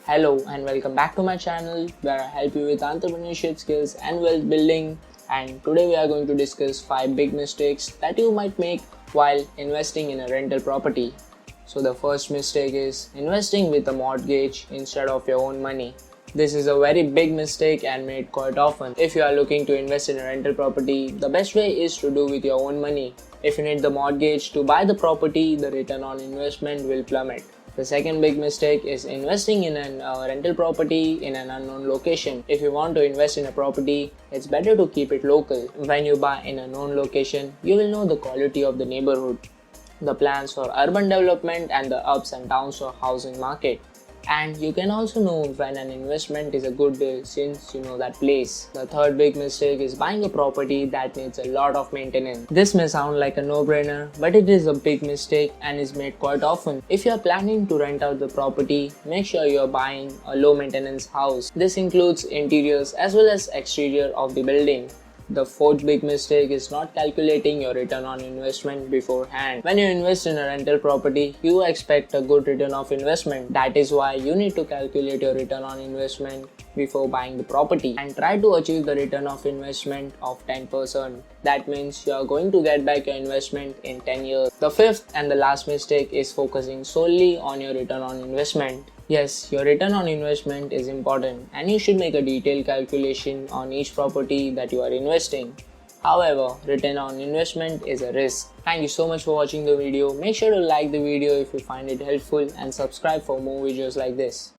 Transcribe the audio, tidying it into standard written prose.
Hello and welcome back to my channel where I help you with entrepreneurship skills and wealth building, and today we are going to discuss 5 big mistakes that you might make while investing in a rental property. So the first mistake is investing with a mortgage instead of your own money. This is a very big mistake and made quite often. If you are looking to invest in a rental property, the best way is to do with your own money. If you need the mortgage to buy the property, the return on investment will plummet. The second big mistake is investing in a rental property in an unknown location. If you want to invest in a property, it's better to keep it local. When you buy in a known location, you will know the quality of the neighborhood, the plans for urban development and the ups and downs of housing market. And you can also know when an investment is a good deal since you know that place. The third big mistake is buying a property that needs a lot of maintenance. This may sound like a no-brainer, but it is a big mistake and is made quite often. If you are planning to rent out the property, make sure you are buying a low maintenance house. This includes interiors as well as exterior of the building. The fourth big mistake is not calculating your return on investment beforehand. When you invest in a rental property, you expect a good return of investment. That is why you need to calculate your return on investment before buying the property and try to achieve the return of investment of 10%. That means you are going to get back your investment in 10 years. The fifth and the last mistake is focusing solely on your return on investment. Yes, your return on investment is important and you should make a detailed calculation on each property that you are investing. However, return on investment is a risk. Thank you so much for watching the video. Make sure to like the video if you find it helpful and subscribe for more videos like this.